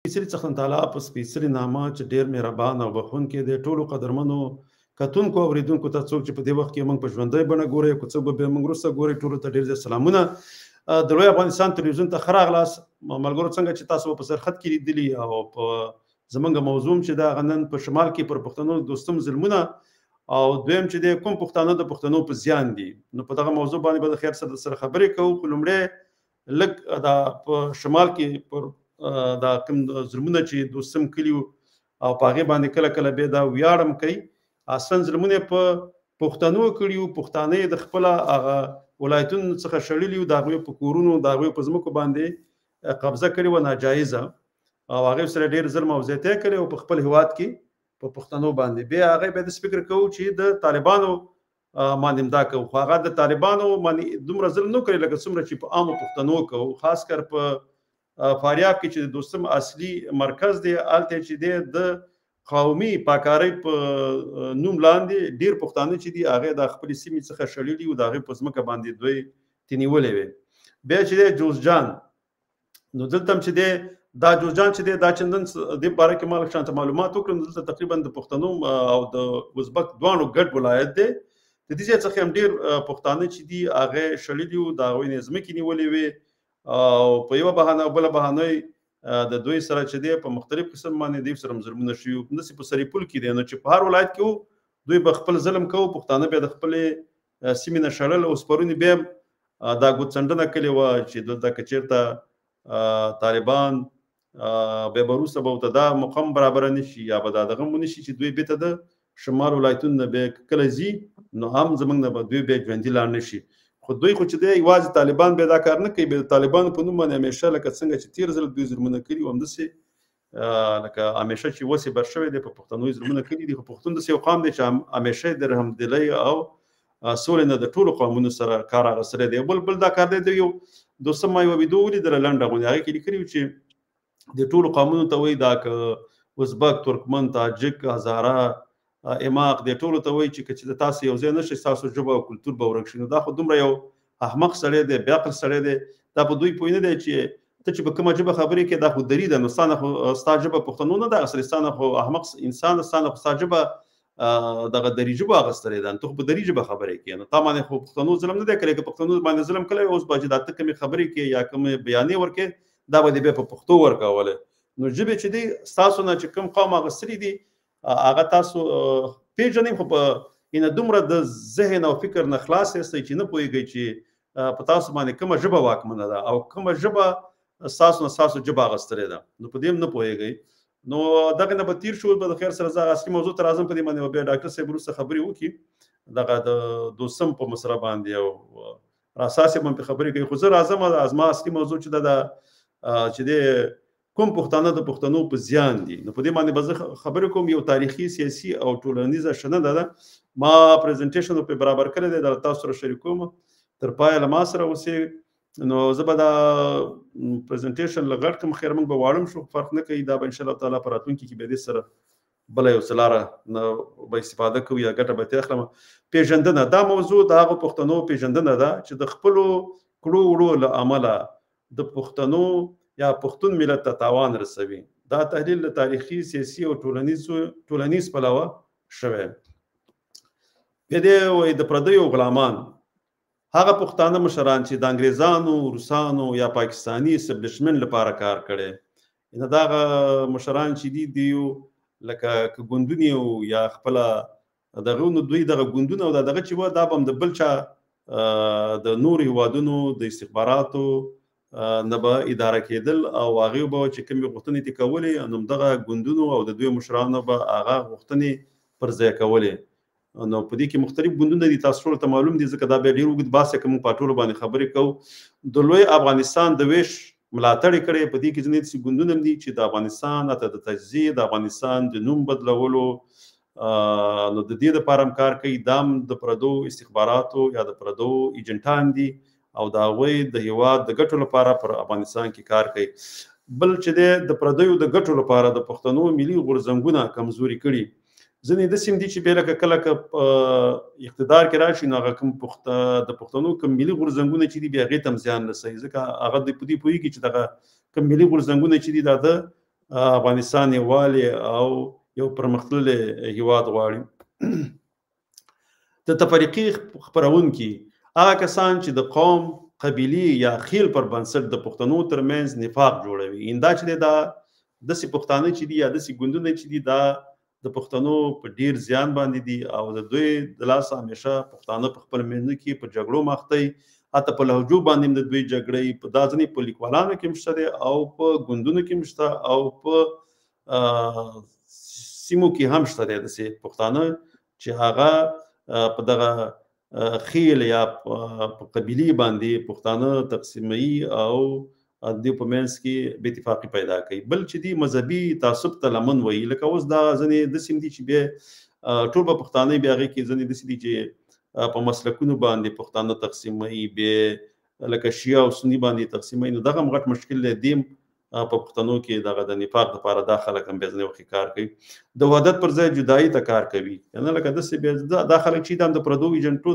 سپېڅلي څښتن تعالی په سپېڅلي نامه چې ډېر مهربان او بخښونکی دی، ټولو قدرمنو کتونکو اورېدونکو ته، څوک چې په دې وخت کې موږ په ژوندۍ بڼه ګورئ، که څوک به بیا موږ وروسته ګورئ، ټولو ته ډېر زیات سلامونه. د لوی افغانستان تلویزیون ته ښه راغلاست. ملګرو، څنګه چې تاسو په سرخط کې لیدلي او په زموږ موضوع چې دا نن په شمال کې پر پښتنو دوستم ظلمونه او دویم چې د کوم پښتانه د پښتنو په زیان دي، نو په دغه موضوع باندې به د خیر سره خبرې کوو. خو لومړی لږ دا په شمال کې پر دا کوم ظلمونه چې دوستم کلي او په هغې باندې کله کله بیا دا ویاړم کوي، اصلا ظلمونه په پښتنو کړي وو. پښتانه یې د خپله هغه ولایتونو څخه شړلي وو، د هغوی په کورونو، د هغوی په ځمکو باندې قبضه کړې وه ناجایزه، او هغې سره ډېر ظلم او زیاتی کړی او په خپل هېواد کې په پښتنو باندې. بیا هغې بیا داسې فکر کوو چې د طالبانو باندې همدا کوو، خو هغه د طالبانو باندې دومره ظلم نه کوي لکه څومره چې په عامو پښتنو کوو. خاص کر په فاریاب کې چې د دوستم اصلي مرکز دی، هلته چې دی د قومي پاکارۍ په نوم لاندې ډېر پښتانه چې دي هغې د خپلې سیمې څخه شړلي وو، د هغې په ځمکه باندې دوی تېنیولې وې. بیا چې دی جوزجان، نو دلته هم چې دی دا جوزجان چې دی دا چندن دې باره کې ما لږ شانته معلومات وکړم. دلته تقریبا د پښتنو او د ازبک دواړو ګډ ولایت دی. د دې ځای څخه هم ډېر پښتانه چې دي هغې شړلي وو، د هغوی نه ځمکې نیولې وې، او په یوه بهانه او بله بهانه د دوی سره چې دی په مختلف قسم باندې دوی سره ظلمونه شوي وو. همداسې په سرپل کې دی، نو چې په هر ولایت کې وو دوی به خپل ظلم کوو، پښتانه بیا د خپلې سیمې نه شړل. اوس پرون بیا دا ګوتڅنډنه کړې وه چې دلته که چېرته طالبان بیا به وروسته به ورته دا مقام برابره نه شي یا به دا دغه ونه شي چې دوی بېرته د شمال ولایتونو نه بیا کله ځي، نو هم زموږ نه به دوی بیا ژوندي لاړ نه شي. خو دوی خو چې دی یوازې طالبان بیا دا کار نه کوي، بیا د طالبانو په نوم باندې همیشه لکه څنګه چې تېر ځل دوی ظلمونه کړي وو، همداسې لکه همیشه چې وسې بر شوی دی په پښتنو یې ظلمونه کړي دي. خو پښتون داسې یو قام دی چې همیشه د رحمدلۍ او سولې نه د ټولو قومونو سره کار اخیستلی دی. بل دا کار دی، یو دوستم ما یوه ویډیو ولیدله لنډه غوندې، هغې کې لیکلي وو چې د ټولو قومونو ته وایي دا که ازبک، ترکمن، تاجک، هزاره، اماق، دې ټولو ته وایي چې که چې د تاسو یو ځای نه شئ ستاسو ژبه او کلتور به ورک شي. نو دا خو دومره یو احمق سړی دی، بې عقل سړی دی. دا په دوی پوه نه دی چې ته چې په کومه ژبه خبرې کوې دا خو دري ده، نو ستا نه خو ستا ژبه پښتنو نه ده اخیستلې، ستا نه خو احمق انسان ده، ستا نه خو ستا ژبه دغه دري ژبه اخیستلې ده، نو ته خو په دري ژبه خبرې کوې، نو تا باندې خو پښتنو ظلم نه دی کړی. که پښتنو باندې ظلم کړی اوس به چې دا ته کومې خبرې کوې یا کومې بیانې ورکوې دا به دې بیا په پښتو ورکولی. نو ژبې چې دی ستاسو نه چې کوم قوم اخیستلي دي هغه تاسو پېژنئ، خو په دومره د ذهن او فکر نه خلاص یاستئ چې نه پوهېږئ چې په تاسو باندې کومه ژبه واکمنه ده او کومه ژبه ستاسو نه ستاسو ژبه اخیستلې ده، نو په دې هم نه پوهېږئ. نو دغه نه به تېر شو، به د خیر سره زه اصلي موضوع ته راځم. په دې باندې به بیا ډاکټر صاحب وروسته خبرې وکړي دغه د دوستم په مسله باندې او راسا صاحب هم پرې خبرې کوي. خو زه راځم زما اصلي موضوع چې ده چې دی کوم پښتانه د پښتنو په زیان دي، نو په دې باندې به زه خبرې کوم. یو تاریخي، سیاسي او ټولنیزه شننه ده. ما پریزنټیشن پرې برابر کړی دی، دا تاسو سره شریکوم. تر پایه له ما سره اوسئ. نو زه به دا پریزنټیشن له غټ کړم، خیر موږ به واړم شو، فرق نه کوي. دا به انشاءالله تعالی په راتلونکي کې بیا دې سره بله یو څه لاره نه به استفاده کوو یا ګټه به ترې اخلم. پېژندنه، دا موضوع د هغو پښتنو پېژندنه ده چې د خپلو کړو وړو له امله د پښتنو یا پښتون ملت ته تاوان رسوي. دا تحلیل له تاریخي، سیاسي او ټولنیز پلوه شوی. بیا دې وایي د پردیو غلامان، هغه پښتانه مشران چې د انګریزانو، روسانو یا پاکستاني اسټبلیشمنټ لپاره کار کړی، دغه مشران چې دي دیو لکه که ګوندونه یا خپله دغه نو دوی دغه ګوندونه او دغه چې وه دا به هم د بل چا د نورو هېوادونو د استخباراتو نه به اداره کېدل او هغې به چې کومې غوښتنې ترې کولې، نو همدغه ګوندونو او د دوی مشرانو به هغه غوښتنې پر ځای کولې. نو په دې کې مختلف ګوندونه دي، تاسو ټولو ته معلوم دي، ځکه دا بیا ډېر اوږد بحث دی که موږ په ټولو باندې خبرې کوو. د لوی افغانستان د ویش ملاتړ یې کړی. په دې کې ځینې داسې ګوندونه هم دي چې د افغانستان حتی د تجزیې، د افغانستان د نوم بدلولو، نو د دې دپاره هم کار کوي. دا هم د پردو استخباراتو یا د پردو ایجنټان دي او د هغوی د هېواد د ګټو لپاره پر افغانستان کې کار کوي. بل چې دی د پردیو د ګټو لپاره د پښتنو ملي غورځنګونه کمزوري کړي. ځینې داسې هم دي چې بیا لکه کله که اقتدار کې راشي نو هغه کوم د پښتنو کوم ملي غورځنګونه چې دي بیا هغې ته هم زیان رسوي، ځکه هغه په دې پوهېږي چې دغه کوم ملي غورځنګونه چې دي دا د افغانستان یووالی او یو پرمختللی هیواد غواړي. د تفریقي خپرونکي هغه کسان چې د قوم، قبیلې یا خیل پر بنسټ د پښتنو ترمنځ نفاق جوړوي. دا چې دا داسې پښتانه چې دي یا داسې ګوندونه چې دي دا د پښتنو په ډیر زیان باندې دي او د دوی د لاسه همیشه پښتانه په خپل منځ کې په جګړو مخته دي، حتی په لهجو باندې د دوی جګړې په دا ځینې په لیکوالانو کې هم شته او په ګوندونو کې هم شته او په سیمو کې هم شته دي داسې پښتانه چې هغه په دغه خیل یا په قبیلې باندې پښتانه تقسیموي او د په منځ کې بې اتفاقي پیدا کوي. بل چې دی مذهبي تعصب ته لمن وایي، لکه اوس دا ځینې داسې دي چې بیا ټول به پښتانه بیا هغې کې ځینې داسې دي چې په مسلکونو باندې پښتانه تقسیموي، بیا لکه شیعه او سني باندې تقسیموي. نو دغه غټ مشکل دی دیم په پښتنو کې دغه د نفاق لپاره دا خلک هم بیا ځینې وخت کار کوي، د وحدت پر ځای جدایي ته کار کوي. نه لکه داسې بیا دا خلک چې د پردو ایجنټو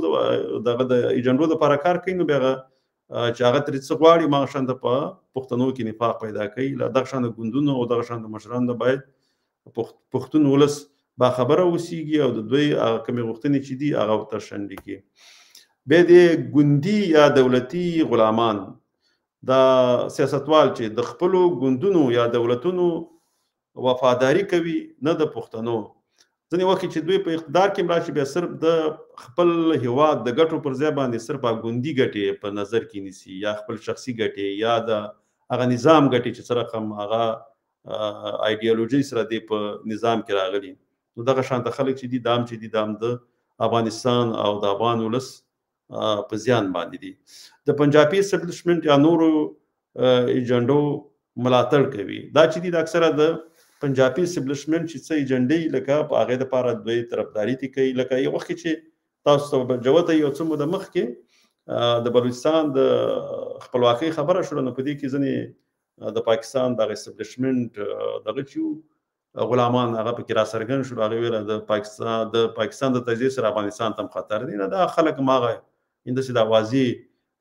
دغه د ایجنټو لپاره کار کوي، نو بیا چې هغه ترې څه غواړي ما شان د په پښتنو کې نفاق پیدا کوي. له دغه شان د ګوندونو او دغه شان د مشرانو نه باید پښتون ولس باخبره اوسیږي او د دوی کومې غوښتنې چې دي هغه ورته شنډې کړي. بیا د ګوندي یا دولتي غلامان، دا سیاستوال چې د خپلو ګوندونو یا دولتونو وفاداری کوي نه د پښتنو، ځینې وخت چې دوی په اقتدار کې راشي بیا صرف د خپل هیواد د ګټو پر ځای باندې صرف ګوندي ګټې په نظر کې نیسي یا خپل شخصي ګټې یا د هغه نظام ګټې چې سره کوم هغه ایډیالوژي سره دی په نظام کې راغلي. نو دغه شانته خلک چې دي دام چې دي دام د افغانستان او د افغان ولس په زیان باندې دي. د پنجابي اسټابلیشمنټ یا نورو ایجنډو ملاتړ کوي. دا چې دي د اکثره د پنجابي اسټابلیشمنټ چې څه ایجنډې لکه په هغې دپاره دوی طرفداري تی کوي. لکه یو وخت چې تاسو ته جوته یو څه موده مخکې د بلوچستان د خپلواکۍ خبره شوه، نو په دې کې ځینې د پاکستان دغه اسټابلیشمنټ دغه چې غلامان هغه پکې را څرګند شول، هغې ویله د پاکستان د تجزیې سره افغانستان ته هم خطر دی. نه دا خلک هماغه داسې د اوازې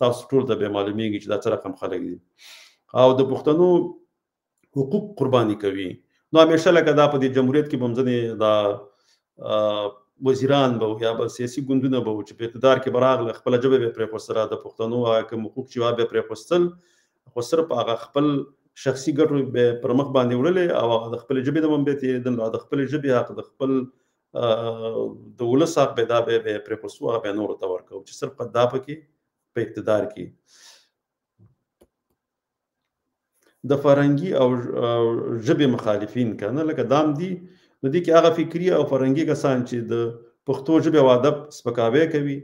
تاسو ټول ته بیا معلومیږي چې دا څه رقم خلک دي او د پښتنو حقوق قرباني کوي. نو همیشه لکه دا په دې جمهوریت کې به هم ځینې دا وزیران به یا به سیاسي ګوندونه به چې په اقتدار کې به راغله خپله ژبه به یې پرېښوستله، د پښتنو هغه کوم حقوق چې وه به یې پرېښوستل، خو صرف هغه خپل شخصي ګټو به یې پر مخ باندې وړلې او هغه د خپلې ژبې نه به هم بیا تېرېدل، نو د خپلې ژبې حق د خپل د ولس حق به دا به یې پرېښوستو، هغه به یې نورو ته ورکوو چې صرف دا پکې په اقتدار کې. د فرهنګي او ژبې مخالفین کنه لکه دام دي، نو دې کې هغه فکري او فرهنګي کسان چې د پښتو ژبې او ادب سپکاوی کوي،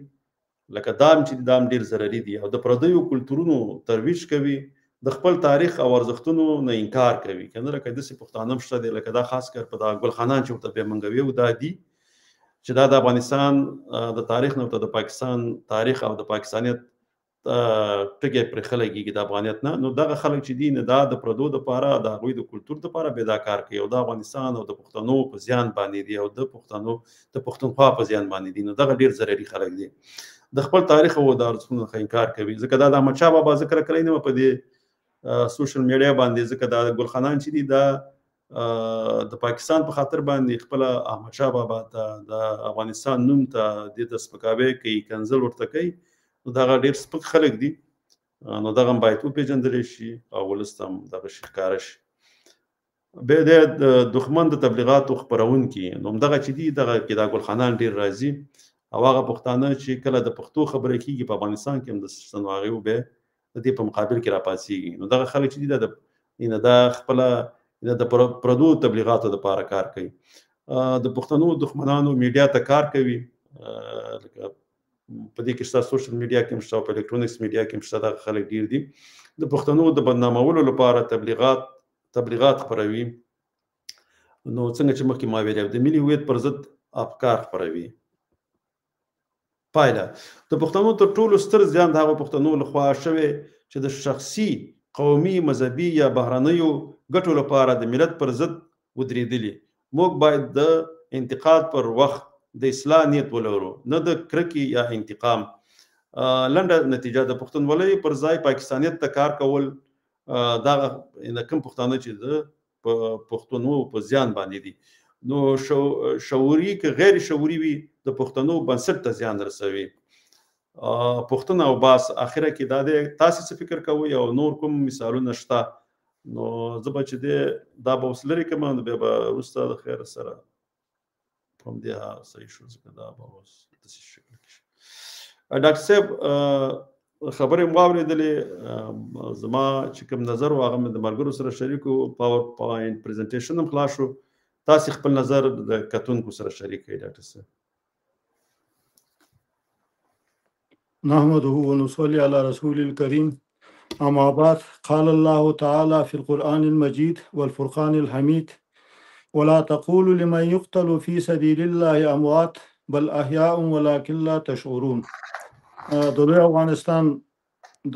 لکه دام چې دام ډېر ضرري دي او د پردیو کلتورونو ترویج کوي، د خپل تاریخ او ارزښتونو نه انکار کوي. کنه لکه داسې پښتانه هم شته دي، لکه دا خاص کر په دا ګلخانان چې ورته بیا منګوي او دا دي چې دا د افغانستان د تاریخ نه ورته د پاکستان تاریخ او د پاکستانیت ټکي پرې خلکېږي د افغانیت نه. نو دغه خلک چې دي نه دا د پردو دپاره د هغوی د کلتور دپاره بیا دا کار کوي او د افغانستان او د پښتنو په زیان باندې دي او د پښتونخوا په زیان باندې دي. نو دغه ډېر ضرري خلک دي، د خپل تاریخ او د ارزښتونو څخه انکار کوي. ځکه دا د احمدشاه بابا ذکر کړی نه په دې سوشل میډیا باندې، ځکه دا ګلخانان چې دي دا د پاکستان په خاطر باندې خپله احمدشاه بابا ته د افغانستان نوم ته دې ته سپکاوی کوي، کنځل ورته کوي. نو دغه ډېر سپک خلک دي، نو دغه هم باید وپېژندلی شي او ولس ته هم دغه شي ښکاره شي. بیا د دښمن د تبلیغاتو خپرونکي، نو همدغه چې دي دغه کې دا ګلخانان ډېر راځي او هغه پښتانه چې کله د پښتو خبره کېږي په افغانستان کې هم د نو هغې بیا د دې په مقابل کې راپاڅېږي. نو دغه خلک چې دي دا خپله د پردو تبلیغاتو دپاره کار کوي. د پښتنو دښمنانو میډیا ته کار کوي، لکه په دې کې شته سوشل میډیا کې هم شته او په الکترونیکس میډیا کې هم شته. دغه خلک ډېر دي د پښتنو د بدنامولو لپاره تبلیغات خپروي. نو څنګه چې مخکې ما ویلي د ملي هویت پر ضد افکار خپروي. پایله د پښتنو تر ټولو ستر زیان د هغو پښتنو لخوا شوی چې د شخصي، قومي، مذهبي یا بهرنیو ګټو لپاره د ملت پر ضد ودرېدلي. موږ باید د انتقاد پر وخت د اصلاح نیت ولرو، نه د کرکې یا انتقام. لنډه نتیجه د پښتونولۍ پر ځای پاکستانیت ته کار کول، دغه کوم پښتانه چې د په پښتنو په زیان باندې دي. نو شعوري که غیر شعوري وي د پښتنو بنسټ ته زیان رسوي. پښتون او باس اخره کې دا دی تاسو څه فکر کوئ او نور کوم مثالونه شته؟ نو زه به چې دی دا به اوس لرې کړم نو بیا به وروسته د خیر سره په همدې صحیح شو ځکه دا به اوس داسې شکل کې شي. ډاکټر صاحب خبرې مو واورېدلې، زما چې کوم نظر و هغه مې د ملګرو سره شریک و، پاور پوینټ پریزنټیشن هم خلاص شو، تاسې خپل نظر د کتونکو سره شریک کړئ ډاکټر صاحب. نحمده ونصلي على رسول الكريم أما بعد قال الله تعالى في القرآن المجيد والفرقان الحميد ولا تقولوا لمن يقتل في سبيل الله أموات بل أحياء ولكن لا تشعرون. د لوی افغانستان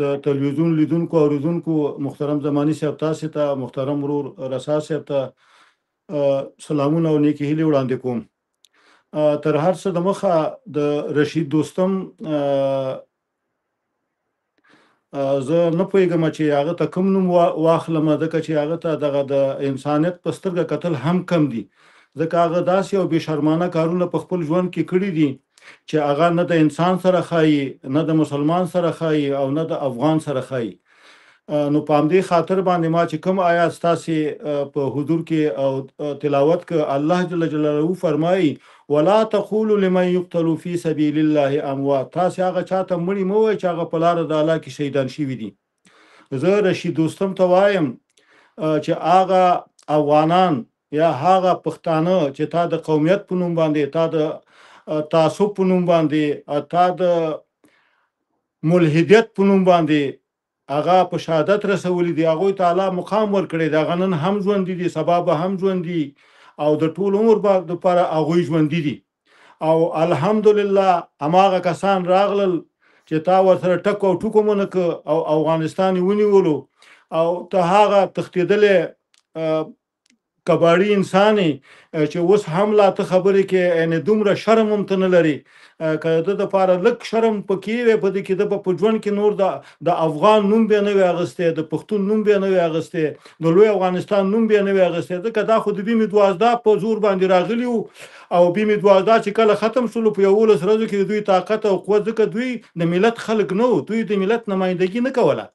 د تلویزیون لیدونکو او اوریدونکو محترم زماني صاحب تاسو ته، محترم ورور رسا صاحب ته سلامونه او نیکی هیلې وړاندې کوم. تر هر څه د مخه د رشید دوستم زه نه پوهېږم چې هغه ته کوم نوم واخلم، ځکه چې هغه ته دغه د انسانیت په سترګه کتل هم کم دي، ځکه هغه داسې یو بې شرمانه کارونه په خپل ژوند کې کړي دي چې هغه نه د انسان سره ښایي، نه د مسلمان سره ښایي او نه د افغان سره ښایي. نو په همدې خاطر باندې ما چې کوم آیات ستاسې په حضور کې او تلاوت که الله جل جلاله فرمایي ولا تقولوا لمن يقتل في سبيل الله اموات، تاسې هغه چاته مړي مه وایئ چې هغه په لاره د الله کې شهیدان شوي دي. زه رشید دوستم ته وایم چې هغه افغانان یا هغه پښتانه چې تا د قومیت په نوم باندې، تا د تعصب په نوم باندې، تا د ملحدیت په نوم باندې هغه په شهادت رسولي دي، هغوی ته الله مقام ورکړی دی، هغه نن هم ژوندي دي، سبا به هم ژوندي او د ټول عمر لپاره هغوی ژوندي دي. او الحمدلله هماغه کسان راغلل چې تا ورسره ټک او ټوک ونه که او افغانستان یې ونیولو او ته هغه تښتېدلی کباړي انسان چې اوس هم لا ته خبرې کې یعنې دومره شرم هم ته نه لرې، که د دپاره لږ شرم پکې وی په دې کې د په ژوند کې نور د افغان نوم بیا نه وي اخیستی، د پښتون نوم بیا نه وي اخیستی، د لوی افغانستان نوم بیا نه وي اخیستی، ځکه دا خو د بیم 12 په زور باندې راغلي وو او بیم 12 چې کله ختم شولو په 11 ورځو کې دوی طاقت او قوت، ځکه دوی د ملت خلک نه وو، دوی د ملت نمایندګي نه کوله،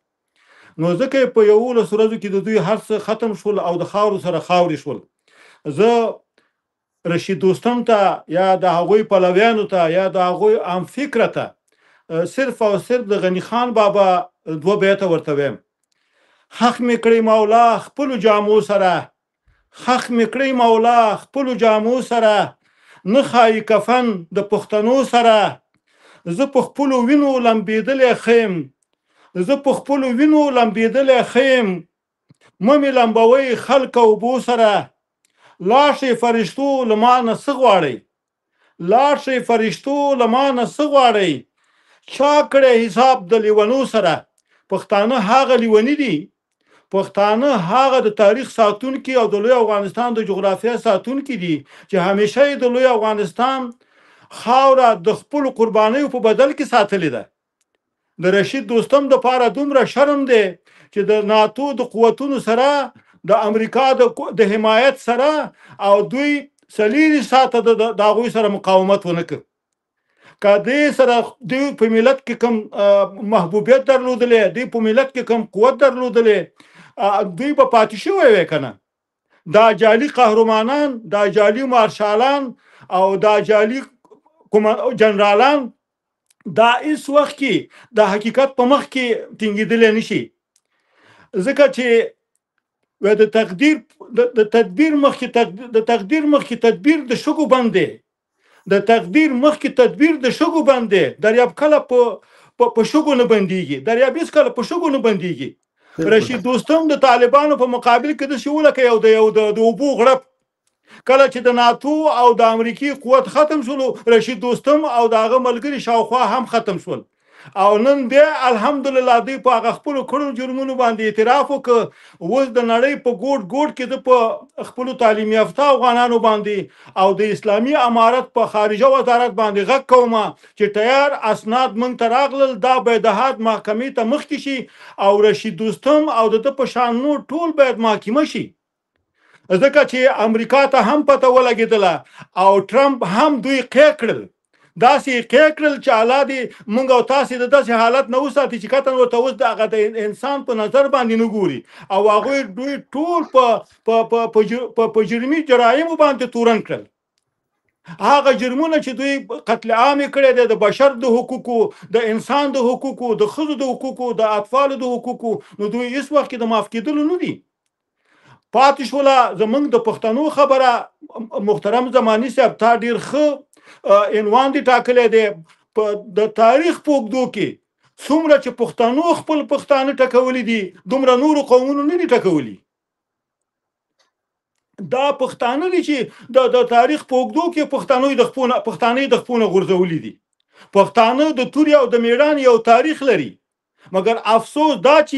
نو ځکه په 11 ورځو کې د دوی هر څه ختم شول او د خاورو سره خاورې شول. زه رشید دوستم ته یا د هغوی پلویانو ته یا د هغوی عام فکره ته صرف او صرف د غنی خان بابا 2 بیته ورته ویم: حق مې کړی مولا خپلو جامو سره، حق مې کړی مولا خپلو جامو سره، نه ښایي کفن د پښتنو سره، زه په خپلو وینو لمبېدلی ښیم، زه په خپلو وینو لمبېدلی ښیم، مه مې لمبوئ خلک او اوبو سره، لاړ شئ فرشتو له ما نه څه غواړئ، لاړ شئ فرشتو له ما نه څه غواړئ، چا کړی حساب د لیونو سره. پښتانه هغه لیوني دي، پښتانه هغه د تاریخ ساتونکي او د لوی افغانستان د جغرافیه ساتونکي دي چې همیشه یې د لوی افغانستان خاوره د خپلو قربانیو په بدل کې ساتلې ده. د رشید دوستم دپاره دومره شرم دی چې د ناتو د قوتونو سره د امریکا د حمایت سره او دوی 40 ساعته د هغوی سره مقاومت ونه کړ، که دې سره دوی په ملت کې کوم محبوبیت درلودلی، دوی په ملت کې کوم قوت درلودلی، دوی به پاتې شوی وی که نه. دا جعلي قهرمانان، دا جعلي مارشالان او دا جعلي جنرالان دا هیڅ وخت کې د حقیقت په مخ کې ټینګېدلی نشي، ځکه چې د تدبیر مخکې تدبیر د شګو بند دی، د تقدیر مخکې تدبیر د شګو بند دی. دریاب کله په شګو نه بندېږي، دریاب هېڅ کله په شګو نه بندېږي. رشید دوستم د طالبانو په مقابل کې داسې ولکه یو د اوبو غړپ، کله چې د ناتو او د امریکي قوت ختم شولو، رشید دوستم او د هغه ملګري شاوخوا هم ختم شول او نن بیا الحمدلله دوی په هغه خپلو کړو جرمونو باندې اعتراف وکړ. اوس د نړۍ په ګوټ کې د په خپلو تعلیم یافته افغانانو باندې او د اسلامي امارت په خارجه وزارت باندې غږ کومه چې تیار اسناد موږ ته راغلل، دا باید د حد محکمې ته مخکې شي او رشید دوستم او د په شان نور ټول باید محاکمه شي. ځکه چې امریکا ته هم پته ولګېدله او ټرمپ هم دوی قید کړل، داسې قید کړل چې الله دې موږ او تاسې د داسې حالت نه وساتي چې کتن ورته اوس د هغه د انسان په نظر باندې نه ګوري او هغوی دوی ټول په جرمي جرایمو باندې تورن کړل. هغه جرمونه چې دوی قتل عام کړی دی، د بشر د حقوقو، د انسان د حقوقو، د ښځو د حقوقو، د اطفالو د حقوقو، نو دوی هیڅ وخت کې د معاف کېدلو نه دي. پاتې شوله زمونږ د پښتنو خبره. محترم زماني صاحب تا ډېر ښه عنوان دې ټاکلی دی. د تاریخ په اوږدو کې څومره چې پښتنو خپل پښتانه ټکولي دي، دومره نورو قومونو نه دي ټکولي. دا پښتانه دي چې د تاریخ په اوږدو کې پښتانه د خپونه غورځولي دي. پښتانه د توري او د میړانې یو تاریخ لري، مګر افسوس دا چې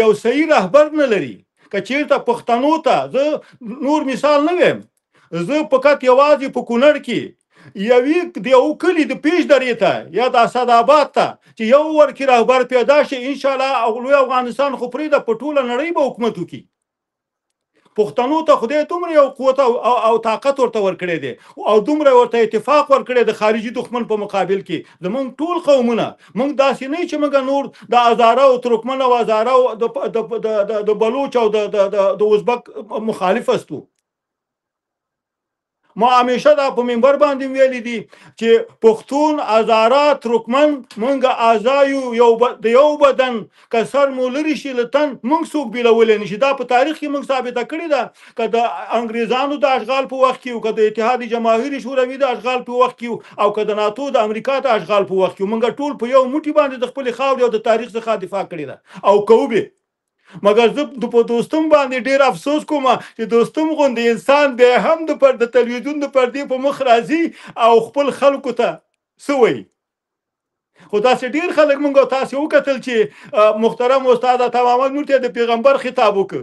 یو صحیح رهبر نه لري. که چیرته پښتنو ته زه نور مثال نه ویم، زه فقط یوازې په کونړ کې د یو کلي د پیش درې ته یا د اسداباد ته چې یو ورکې رهبر پیدا شي، انشاءالله لوی افغانستان خو پرېږده په ټوله نړۍ به حکومت وکړي. پښتنو ته خدای دومره یو قوت او طاقت ورته ورکړی دی او دومره ورته اتفاق ورکړی د خارجي دښمن په مقابل کې. زمونږ ټول قومونه، موږ داسې نه چې موږ نور د هزاره او ترکمن او هزاره او د بلوچ او د ازبک مخالف استو. ما همیشه دا په منبر باندې ویلي دي چې پښتون، هزاره، ترکمن موږ اعضایو د یو بدن، که سر مو لرې شي له تن موږ څوک بېلولی نه شي. دا په تاریخ کې موږ ثابته کړې ده، که د انګریزانو د اشغال په وخت کې، که د اتحاد جماهیر شوروي د اشغال په وخت کې، او که د ناتو د امریکا د اشغال په وخت کې، موږ ټول په یو موټي باندې د خپلې خاورې او د تاریخ څخه دفاع کړې ده او کوو به. مګر زه په دوستم باندې ډېر افسوس کوم چې دوستم غوندې انسان بیا هم د تلویزیون د پردې په مخ راځي او خپل خلکو ته څه وایي. خو داسې ډېر خلک موږ تاسې وکتل چې محترم استاد عطا محمد نور ته د پیغمبر خطاب وکړ،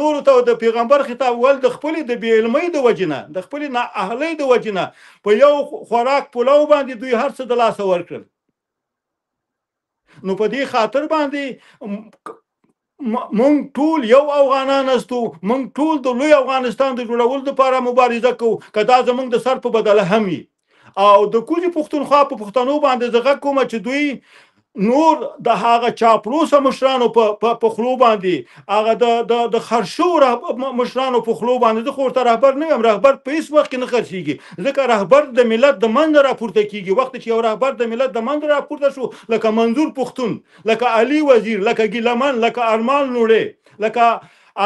نورو ته د پیغمبر خطاب ول د خپلې د بې علمۍ د وجې نه، د خپلې نااهلۍ د وجې نه په یو خوراک پلو باندې دوی هر څه د لاسه ورکړل. نو په دې خاطر باندې مونږ ټول یو افغانان استو، مونږ ټول د لوی افغانستان د جوړولو لپاره مبارزه کوو، که دا زمونږ د سر په بدله هم وي. او د کوزي پښتونخوا په پښتنو باندې زه غږ کوم چې دوی نور د هغه چاپلوسه مشرانو په خلو باندې، هغه د خرشو مشرانو په خلو باندې، زه خو ورته رهبر نه یم، رهبر په هېڅ وخت کې نه خرڅېږي، ځکه رهبر د ملت د منځه راپورته کېږي. وخت چې یو رهبر د ملت د منځه راپورته شو، لکه منظور پښتون، لکه علي وزیر، لکه ګیلمن، لکه ارمان نوړی، لکه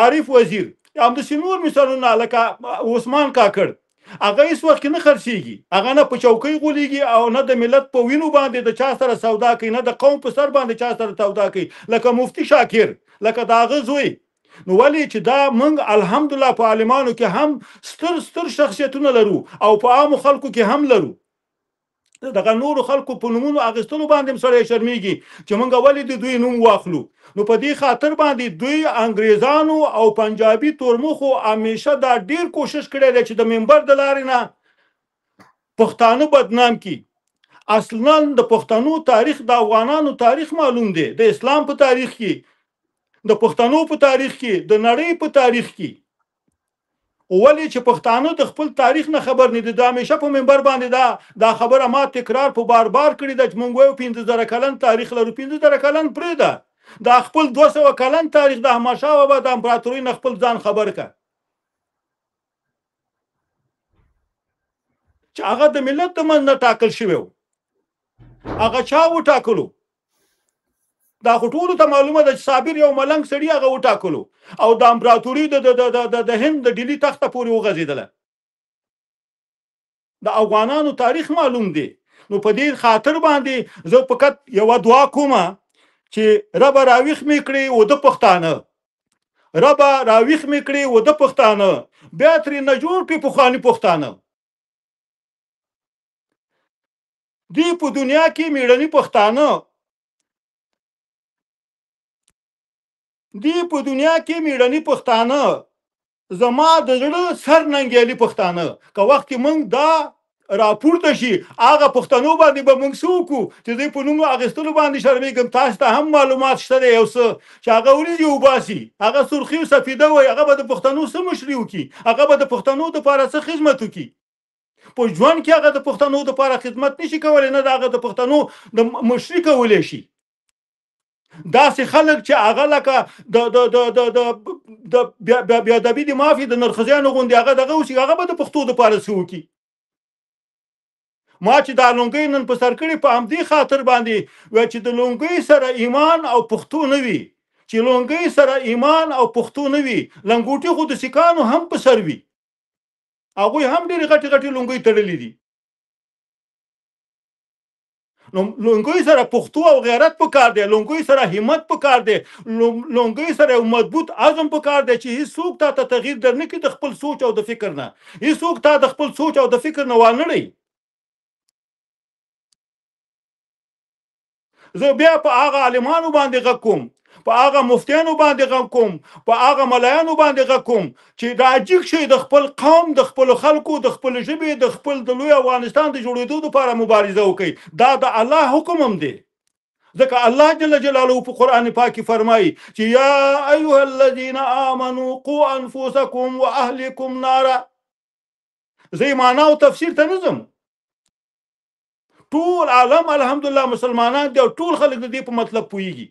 عارف وزیر، همداسې نور مثالونه، لکه عثمان کاکړ، هغه هیڅ وخت نه خرڅېږي. هغه نه په چوکۍ غولېږي او نه د ملت په وینو باندې د چا سره سودا کوي، نه د قوم په سر باندې چا سره سودا کوي، لکه مفتي شاکر، لکه د هغه زوی. نو ولې چې دا موږ الحمدلله په عالمانو کې هم ستر شخصیتونه لرو او په عامو خلکو کې هم لرو. دغه نورو خلکو په نومونو اخیستلو باندې هم سړی شرمېږي چې موږ ولې د دوی نوم واخلو. نو په دې خاطر باندې دوی انګریزانو او پنجابي تورمخو همیشه دا ډیر کوشش کړی دی چې د منبر د لارې نه پښتانه بدنام کړي. اصلا د پښتنو تاریخ د افغانانو تاریخ معلوم دی، د اسلام په تاریخ کې، د پښتنو په تاریخ کې، د نړۍ په تاریخ کې. ولې چې پښتانه د خپل تاریخ نه خبر نه دي. دا همیشه په منبر باندې دا خبره ما تکرار په بار کړې ده چې موږ وایو 15,000 کلن تاریخ لرو. 15,000 کلن پرېږده، دا خپل 200 کلن تاریخ د احمدشاه بابا د امپراتورۍ نه خپل ځان خبر کړه چې هغه د ملت د منځ نه ټاکل شوی و. هغه چا وټاکلو؟ دا خو ټولو ته معلومه ده چې صابر یو ملنګ سړي هغه وټاکلو او د امپراتوري د هند د ډیلي تخته پورې وغځېدله. د افغانانو تاریخ معلوم دی. نو په دې خاطر باندې زه فقط یوه دعا کوم چې ربه راویښ مې کړي وده پښتانه، ربه راویښ مې کړي وده پښتانه، بیا ترې نه جوړ کړي پخواني پښتانه. دی په دنیا کې میړني پښتانه، دی په دنیا کې میړني پښتانه، زما د زړه سر ننګیالي پښتانه. که وخت موږ دا راپورته شي هغه پښتنو باندې به موږ څه وکړو چې دوی په نوم اخیستلو باندې شرمېږم تاسو ته هم معلومات شته دی یو څه چې هغه وریجې وباسي هغه سرخي او سفیده وایي هغه به د پښتنو څه مشري وکړي هغه به د پښتنو دپاره څه خدمت وکړي په ژوند کې هغه د پښتنو دپاره خدمت نشي کولی نه د هغه د پښتنو د مشري کولی شي داسې خلک چې هغه لکه د بیادبي د مافي د نرخزیانو غوندې هغه دغه وشي هغه به د پښتو دپاره څه وکړي ما چې دا لونګۍ نن په سر کړې په همدې خاطر باندې وای چې د لونګۍ سره ایمان او پښتو نه وي چې لونګۍ سره ایمان او پښتو نه وي لنګوټي خو د سیکانو هم په سر وي هغوی هم ډېرې غټې غټې لونګۍ تړلې دي نو لونګۍ سره پښتو او غیرت پکار دی لونګۍ سره همت پکار دی لونګۍ سره یو مضبوط عزم پکار دی چې هیڅوک تا ته تغییر در نه کړي د خپل سوچ او د فکر نه هیڅوک تا د خپل سوچ او د فکر نه وانړي زه بیا په هغه عالمانو باندې غږ کوم په هغه مفتیانو باندې غږ کوم په هغه ملایانو باندې غږ کوم چې دا جګ شي د خپل قوم د خپل خلکو د خپل ژبې د خپل د لوی افغانستان د جوړېدو لپاره مبارزه وکړي دا د الله حکم هم دی ځکه الله جل جلاله په قرآن پاک کې فرمایي چې یا ایها الذین آمنوا قوا انفسکم واهلکم نارا زه معنا او تفسیر ته نه ځم ټول عالم الحمدلله مسلمانان دي او ټول خلک د دې په مطلب پوهیږي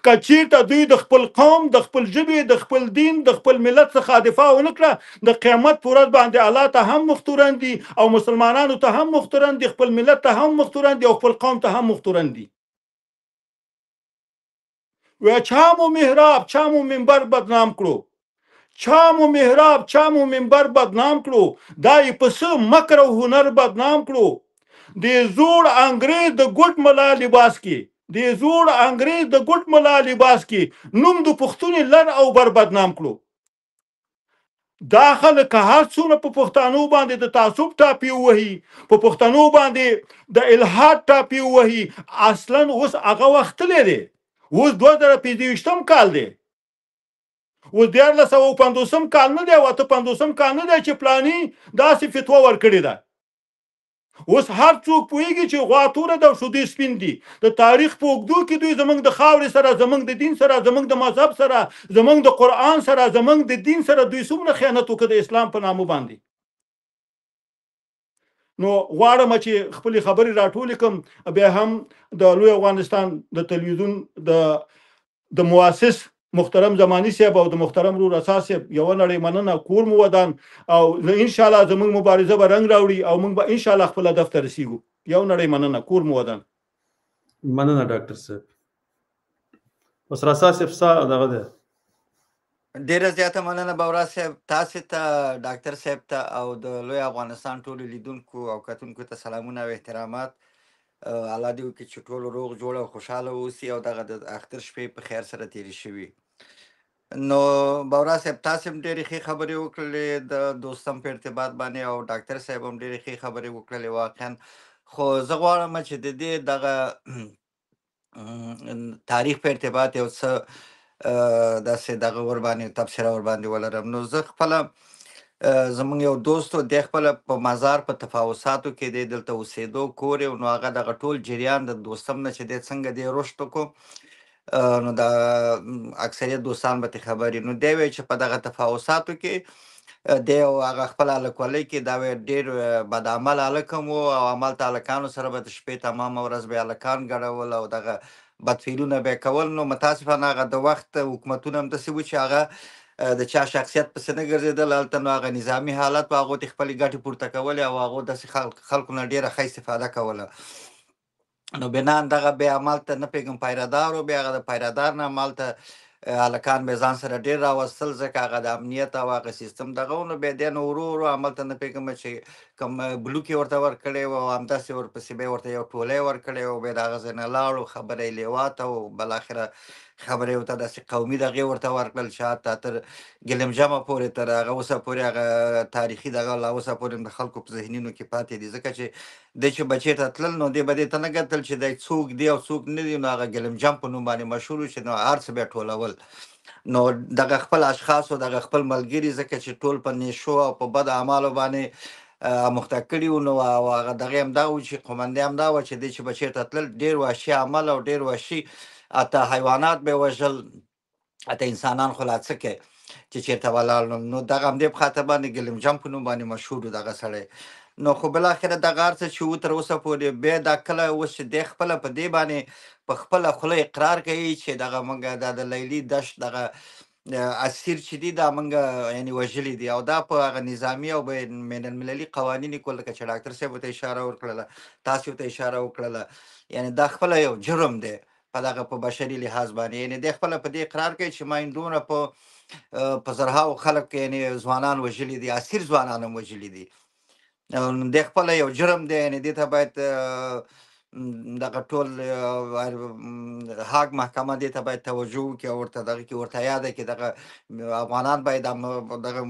که چیرته دوی د خپل قوم د خپل ژبې د خپل دین د خپل ملت څخه دفاع ونه کړه د قیامت په ورځ باندې الله ته هم مختورن دي او مسلمانانو ته هم مختورن دي خپل ملت ته هم مختورن دي او خپل قوم ته هم مختورن دي و چا مو محراب چا مو منبر بدنام کړو چا مو محراب چا مو منبر بدنام کړو دای په څه مکر او هنر بدنام کړو د زوړ انګریز د ګوټ ملا لباس کې د زوړ انګریز د ګوټ ملا لباس کې نوم د پښتون لر او بر بدنام کړو دا خلک هر څونه په پښتنو باندې د تعصب ټاپی وهي په پښتنو باندې د الحاد ټاپی وهي اصلا اوس هغه وخت لري اوس 2025 کال دی اوس 1950 کال نه دی او 1950 کال نه دی چې پلاني داسې فتوا ورکړې ده اوس هر څوک پوهیږي چې غوا توره ده او شودې سپین دي د تاریخ په اوږدو کې دوی زموږ د خاورې سره زموږ د دین سره زموږ د مذهب سره زموږ د قرآن سره زموږ د دین سره دوی څومره خیانت وکړ د اسلام په نامه باندې نو غواړم چې خپلې خبرې راټولې کړم بیا هم د لوی افغانستان د تلویزیون د مؤسس محترم زمانی صاحب او د محترم رور اساس صاحب یو نړۍ مننه کور مو ودان او ان شاء الله زموږ مبارزه به رنګ راوړي او موږ به ان شاء الله خپل هدف ته رسیږو یو نړۍ مننه کور مو ودان مننه ډاکټر صاحب اوس اساس صاحب دغه ده ډیره زیاته مننه بورا صاحب تاسو ته ډاکټر صاحب ته او د لوی افغانستان ټول لیدونکو او کتونکو ته سلامونه او احترامات الله دې وکړي چې ټول روغ جوړ او خوشاله اوسي او دغه د اختر شپې په خیر سره تیرې شوي نو بورا صاحب تاسو هم ډېرې ښې خبرې وکړلې د دوستم په ارتباط باندې او ډاکټر صاحب هم ډېرې ښې خبرې وکړلې واقعا خو زه غواړم چې د دې دغه تاریخ په ارتباط یو څه داسې دغه ورباندې تبصره ورباندې ولرم نو زه خپله زمونږ یو دوست د خپل په مزار په تفاوساتو کې د دلته اوسېدو کور نو هغه دغه ټول جریان د دوستم نه چې د څنګه دی رشد کو نو دا اکثریت دوستان به خبرې نو دی وی چې په دغه تفاوساتو کې د هغه خپل الکولۍ کې دا ډېر بد عمل الکم او عمل تعلقانو سره به د شپې تمام ورځ به الکان ګډول او دغه بدفعلونه به کول نو متاسفانه هغه د وخت حکومتونه هم داسې و چې هغه د چا شخصیت پسې نه ګرځېدل هلته نو هغه نظامي حالت به هغو ته خپلې ګټې پورته کولې او هغو داسې خلکو نه ډېره ښه استفاده کوله نو بنان دغه بیا همالته نه پوهېږم پیرهدار و بیا هغه د پیرهدار نه همالته هلکان به ځان سره ډېر راوستل ځکه هغه د امنیت او هغه سیستم دغه و نو بیا دی نو ورو ورو همالته نه پوهېږم چې کوم بلوک یې ورته ورکړی و او همداسې ورپسې به یې ورته یو ټولی ورکړی و بیا د هغه ځای نه لاړو خبره یې لیوات او بالاخره خبرې ورته داسې قومي دغې ورته ورکړل چې حتی تر ګلمجمه پورې تر هغه اوسه پورې هغه تاریخي دغه لا اوسه پورې د خلکو په ذهنونو کې پاتې دي ځکه چې دی چې بچې ته تلل نو دی به دې ته نه کتل چې دی څوک دی او څوک نه دی نو هغه ګلمجم په نوم باندې مشهور و چې نو هر څه به یې ټولول نو دغه خپل اشخاصو دغه خپل ملګري ځکه چې ټول په نیشو او په بد اعمالو باندې مخته کړي وو. نو هغه دغه هم دا و چې قومندې هم دا وه چې دی چې به چېرته تلل ډېر وحشي عمل او ډېر وحشي اته حیوانات به یې وژل، اته انسانان خو لا څه کوي چې چېرته ولاړ نو دغه همدې په خاطر باندې ګلیم جم په نوم باندې مشهور و دغه سړی. نو خو بالاخره دغه هر څه چې و تر اوسه پورې بیا دا کله اوس چې دی خپله په دې باندې په خپله خوله اقرار کوي چې دغه موږ دا د لیلي دشت دغه اسیر چې دي دا موږ یعنې وژلي دي، او دا په هغه نظامي او بین المللي قوانین یې کول، لکه چې ډاکټر صاحب ورته اشاره وکړله، تاسې ورته اشاره وکړله، یعنې دا خپله یو جرم دی په دغه په بشري لحاظ باندې. یعنې دی خپله په دې اقرار کوي چې ما دومره په زرهاو خلک یعنې ځوانان وژلي دي، اسیر ځوانان هم وژلي دي. دی خپله یو جرم دی، یعنې دې ته باید دغه ټول هاګ محکمه دې ته باید توجه وکړي او ورته دغه کې ورته یاده کړي، دغه افغانان باید دغه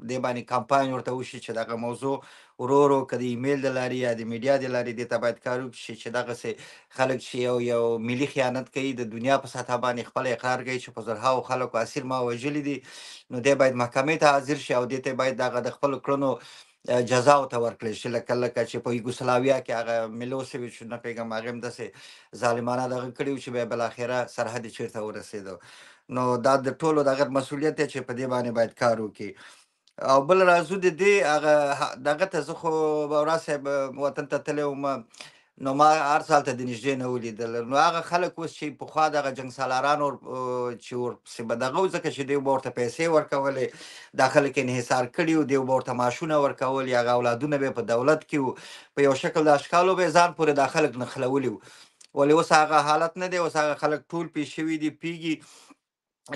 دې باندې کمپاین ورته وشي چې دغه موضوع ورو ورو که د ایمیل د لارې یا د میډیا د لارې دې ته باید کار وکړي چې دغسې خلک چې یو ملي خیانت کوي د دنیا په سطحه باندې خپله اقرار کوي چې په زرهاو خلکو اسیر ما وژلي دي، نو دی باید محکمې ته حاضر شي او دې ته باید دغه د خپلو کړنو جزا ورته ورکړل شي، لکه چې په یوګوسلاویا کې هغه میلوسیویچ نه پوهېږم هغې هم داسې ظالمانه دغه کړي وو چې بیا بالاخره سرحد یې چېرته ورسېدو. نو دا د ټولو دغه مسؤلیت دی چې په دې باندې باید کار وکړي. او بل راځو د دې هغه دغه ته زه خو ورا صاحب وطن ته تللی وم، نو ما هر څه هلته د نږدې نه ولیدل. نو هغه خلک اوس چې پخوا دغه جنګ سالاران چې ورپسې به دغه و، ځکه چې دوی به ورته پیسې ورکولې، دا خلک انحصار کړي وو، دوی به ورته معاشونه ورکول یا هغه اولادونه به یې په دولت کې وو، په یو شکل د اشکالو به یې ځان پورې دا خلک نښلولي وو. ولې اوس هغه حالت نه دی، اوس هغه خلک ټول پېښ شوي دي، پوهېږي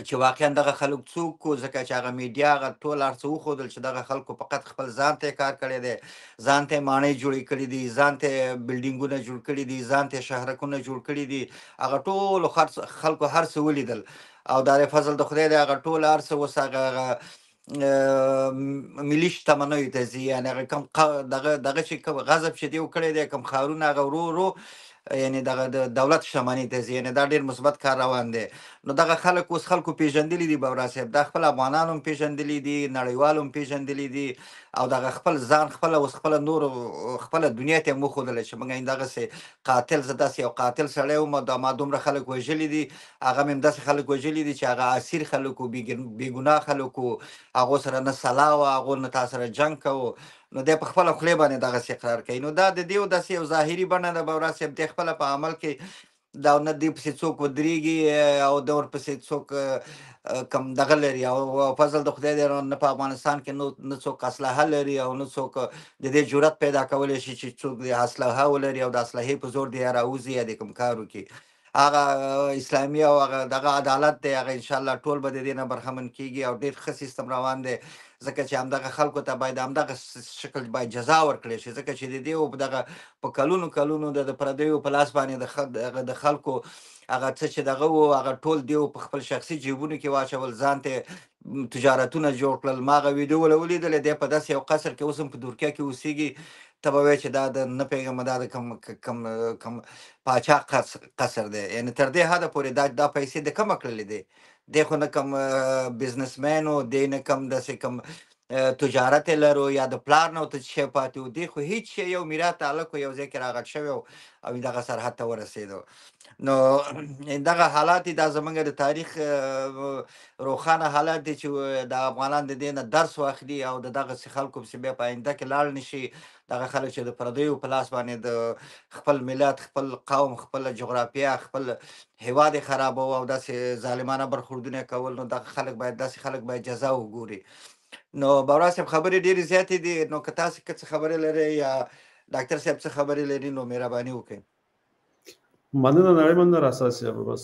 چې واقعا دغه خلک څوک وو، ځکه چې هغه میډیا هغه ټول هر څه وښودل چې دغه خلکو فقط خپل ځان ته یې کار کړی دی، ځان ته یې ماڼۍ جوړې کړي دي، ځان ته یې بلډینګونه جوړ کړي دي، ځان ته یې شهرکونه جوړ کړي دي، هغه ټولو خلکو هر څه ولیدل، او دا د فضل د خدای دی هغه ټول هر څه اوس هغه ملي شتمنیو ته ځي، یعنې هغه کوم دغه چې کوم غصب چې دی کړی دی، کوم ښارونه هغه ورو ورو یعنې دغه د دولت شتمنۍ ته ځي، یعنې دا ډېر مثبت کار روان دی. نو دغه خلک اوس خلکو پېژندلي دي بورا صاحب، دا خپل افغانان هم پېژندلي دي، نړیوال هم پېژندلي دي، او دغه خپل ځان خپله اوس خپله نور خپله دنیا ته یې هم وښودله چې موږ دغسې قاتل، زه داسې یو قاتل سړی وم، ما دومره خلک وژلي دي، هغه مې هم داسې خلک وژلي دي چې هغه اسیر خلک وو، بېګناه خلک وو، هغو سره نه سلا وه، هغو نه تا سره جنګ کوو. نو دی په خپله خولې باندې دغسې اقرار کوي. نو دا د دې داسې یو ظاهري بڼه ده بورا صاحب، دی خپله په عمل کې دا نه دې پسې څوک ودرېږي او د ورپسې څوک کم دغه لري، او فضل د خدای دی نه په افغانستان کې نه څوک اسلحه لري او نه څوک د دې جرأت پیدا کولی شي چې څوک د اسلحه ولري او د اسلحې په زور دی راوځي یا د کوم کار وکړي. هغه اسلامي او هغه دغه عدالت دی، هغه انشاءالله ټول به د دې نه برخمن کېږي او ډېر ښه سیستم روان دی، ځکه چې همدغه خلکو ته باید همدغه شکل باید جزا ورکړی شي، ځکه چې د دې دغه په کلونو د پردیو په لاس باندې د خلکو هغه څه چې دغه وو هغه ټول دیو په خپل شخصي جیبونو کې واچول، ځان ته تجارتونه جوړ کړل. ما هغه ویډیو ولیدلې، دی په داسې یو قصر کې اوس هم په ترکیه کې اوسېږي، ته به وایې چې دا د نه پوهېږم دا د کوم پاچا قصر دی، یعنې تر دې حده پورې دا پیسې د کومه کړلې دی، دی خو نه کوم بزنسمین و، دی نه کوم داسې کوم تجارت یې لرو یا د پلار نه ورته شی پاتې و، دی خو هېڅ شی یو میراث هلک و، یو ځای کې راغټ شوی و او دغه سرحد ته ورسېدو. نو دغه حالات دي، دا زموږ د تاریخ روښانه حالات دي چې د افغانان د دې نه درس واخلي او د دغسې خلکو پسې بیا په آینده کې لاړ نه شي. دغه خلک چې د پردیو په لاس باندې د خپل ملت، خپل قوم، خپله جغرافیه، خپل هېواد یې خرابوه او داسې ظالمانه برخوردونه یې کول، نو دغه خلک باید داسې خلک باید جزا وګوري. نو بورا صاحب خبرې ډېرې زیاتې دي، نو که تاسې که څه خبرې لرئ یا ډاکټر صاحب څه خبرې لري نو مهرباني وکړئ. مننه نړیمن اساس صاحب، بس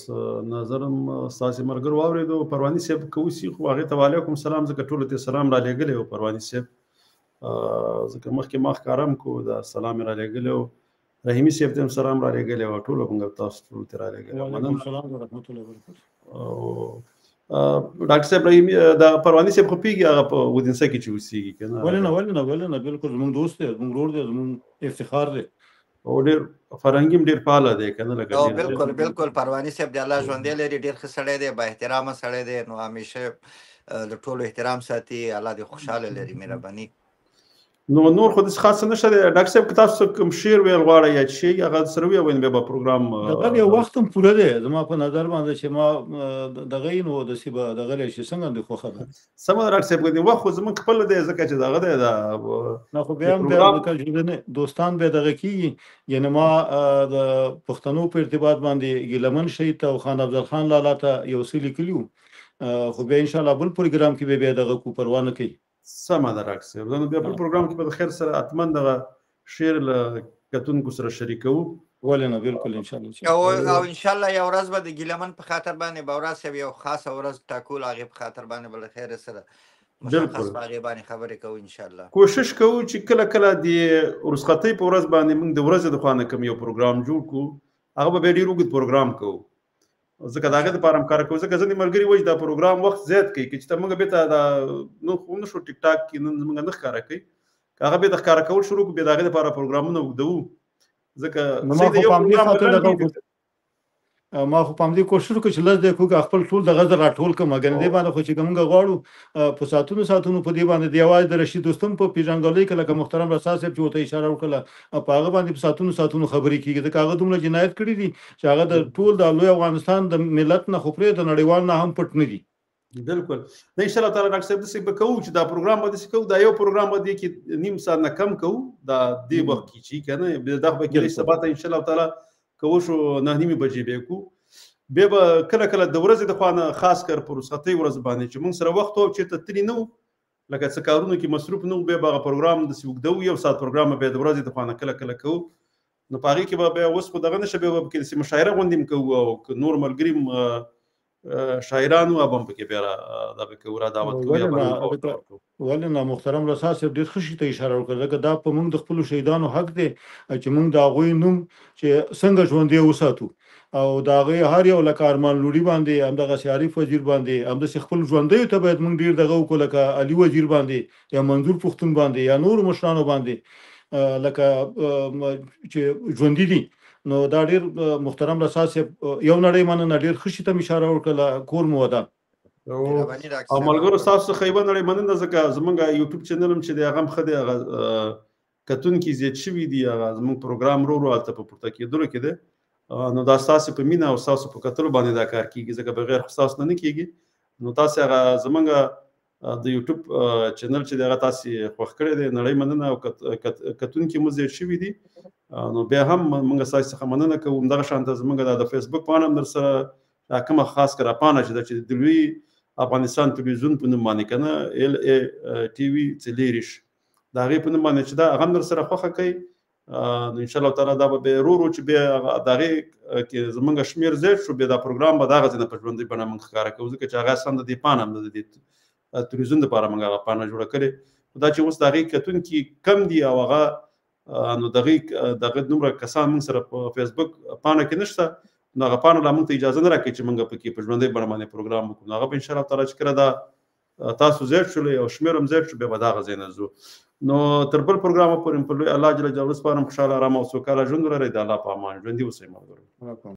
نظرم ستاسې ملګرو واورېدو. پرواني صاحب که اوسي خو هغې ته وعلیکم سلام، ځکه ټولو ته سلام را لېږلی و پرواني صاحب، ځکه مخکې ما ښکاره هم کړو دا سلام یې را لېږلی و، رحیمي صاحب ته هم سلام را لېږلی و، ټولو موږ تاسو ټولو ته را لېږلی و. وعلیکم السلام ورحمت الله وبرکاته. ډاکټر صاحب رحیمي دا پرواني صاحب خو پوهېږي هغه په ودینسه کې چې اوسېږي که نه؟ ولې نه بالکل زموږ دوست دی، زموږ ورور دی، زموږ افتخار دی او ډېر فرهنګي هم ډېر فعاله دی که نه؟ او بالکل پرواني صاحب د الله ژوندی لري، ډېر ښه سړی دی، با احترامه سړی دی، نو همیشه د ټولو احترام ساتي، الله دې خوشحاله لري. مهرباني. نو نور خو داسې خاص نشته دی ډاکټر صاحب که تاسو کوم شعر ویل غواړئ یا شی هغه سره ووایئ بیا به پروګرام دغه یو وخت هم پوره دی زما په نظر باندې چې ما دغه یې نو داسې به دغه راشي څنګه دی خوښه ده سمه ده ډاکټر صاحب دې وخت خو زموږ خپل دی ځکه چې دغه دی دا نه خو بیا هم دوستان به دغه کېږي یعنې ما د پښتنو په ارتباط باندې ګیلمن شهید ته او خان افضل خان لالا ته یو څه لیکلي وو خو بیا انشاءالله بل پروګرام کې به بیا دغه کو پروا نه کوي سمه ده ډاکټر صاحب نو بیا بل پروګرام کې به د خیر سره حتما دغه شعر له کتونکو سره شریکوو ولې نه بالکل انشاءالله او انشاءالله یو ورځ به د ګیلمن په خاطر باندې به ورځ یو خاصه ورځ ټاکول هغې په خاطر باندې به له خیر سره مشخص په هغې باندې خبرې کوو انشاءالله کوشش کوو چې کله کله د رخصتۍ په ورځ باندې موږ د ورځې د خوا نه کوم یو پروګرام جوړ کړو هغه به بیا ډېر اوږد پروګرام کوو ځکه د هغې دپاره هم کار کوو ځکه ځینې ملګري وایي دا پروګرام وخت زیات کوي که چې ته موږ بېرته دا نو خو نه شو ټیک ټاک کې نن زموږ نه ښکاره کوي که هغه بېرته ښکاره کول شروع کړو بیا د هغې دپاره پروګرامونه اوږدوو ځکه ما خو په همدې کوشش وکړو چې لږ دی کوږ خپل ټول دغه زه راټول کړم ګنې دې باندې خو چې موږ غواړو په ساعتونو په دې باندې د یوازې د رشید دوستم په پیژندګلوۍ کې لکه محترم رسا صاحب چې ورته اشاره وکړله په هغه باندې په ساعتونو خبرې کېږي ځکه هغه دومره جنایت کړي دي چې هغه د ټول د لوی افغانستان د ملت نه خو پرې د نړیوال نه هم پټ نه دي بالکل نه ان شاء الله تعالی ډاکټر صاحب داسې به کوو چې دا پروګرام به داسې کوو دا یو پروګرام به دی کې نیم ساعت نه کم کوو دا دې وخت کې چې که نه دغه به کېدای سبا ته ان شاء الله تعالی کوو شو 9:30 بجې به کوو بیا به کله کله د ورځې د خوا نه خاص کر په رخصتۍ ورځ باندې چې موږ سره وخت و چېرته تللي نه وو لکه څه کارونو کې مصروف نه وو بیا به هغه پروګرام داسې اوږدوو 1 ساعت پروګرام به بیا د ورځې د خوا نه کله کله کوو نو په هغې کې به بیا اوس خو دغه نشه بیا به پکې داسې مشاعره غوندې هم کوو او که نور ملګري شاعرانو اب هم پکې بیا دا به کوو را دعوت کوو ولې نه محترم رسا صاحب ډېر ښه شي ته اشاره وکړه ځکه دا په موږ د خپلو شهیدانو حق دی چې موږ د هغوی نوم چې څنګه ژوندی وساتو او د هغې هر یو لکه ارمان لوړي باندې همدغسې عارف وزیر باندې همداسې خپل ژوندیو ته باید موږ ډېر دغه وکړو لکه علي وزیر باندې یا منظور پښتون باندې یا نورو مشرانو باندې لکه چې ژوندي دي نو دا ډېر محترم رسا صاحب یو نړۍ مننه ډېر ښه شي ته مې اشاره وکړله کور مو ودان او ملګرو ستاسو څخه یوه نړۍ مننه ځکه زموږ یوټیوب چینل هم چې دی هغه هم ښه دی هغه کتونکي زیات شوي دي هغه زموږ پروګرام ورو هلته په پورته کېدلو کې دی نو دا ستاسو په مینه او ستاسو په کتلو باندې دا کار کېږي ځکه بغیر خو ستاسو نه کېږي نو تاسې هغه زموږ د یوټیوب چینل چې دی هغه تاسې خوښ کړی دی نړۍ مننه او کتونکي مو زیات شوي دي نو بیا هم موږ ستاسو څخه مننه کوو همدغه شانته زموږ د فیسبوک پاڼه هم در سره کومه خاص کره پاڼه چې ده چې د لوی افغانستان تلویزیون په نوم باندې که نه LATV څلېرش د هغې په نوم باندې چې ده هغه هم در سره خوښه کوي نو انشاءالله تعالی دا به بیا ورو چې بیا د هغې کې زموږ شمېر زیات شو بیا دا پروګرام به دغسې نه په ژوندۍ بڼه موږ ښکاره کوو ځکه چې هغه اصلا د دې پاڼه هم د دې تلویزیون دپاره موږ هغه پاڼه جوړه کړې دا چې اوس د هغې کتونکي کم دي او هغه نو دغه دومره کسان موږ سره په فیسبوک پاڼه کې نشته نو هغه پاڼه لا موږ ته اجازه نه راکوي چې موږ پکې په ژوندۍ بڼه باندې پروګرام وکړو نو هغه به انشاءالله تعالی چې کله دا تاسو زیات شولو او شمېر هم زیات شو بیا به دغه ځای نه ځو نو تر بل پروګرامه پورې په لوی الله جل جلاله سپارم خوشحاله ارامه او سوکاله ژوند ولرئ د الله په امان ژوندي اوسئ ملګرو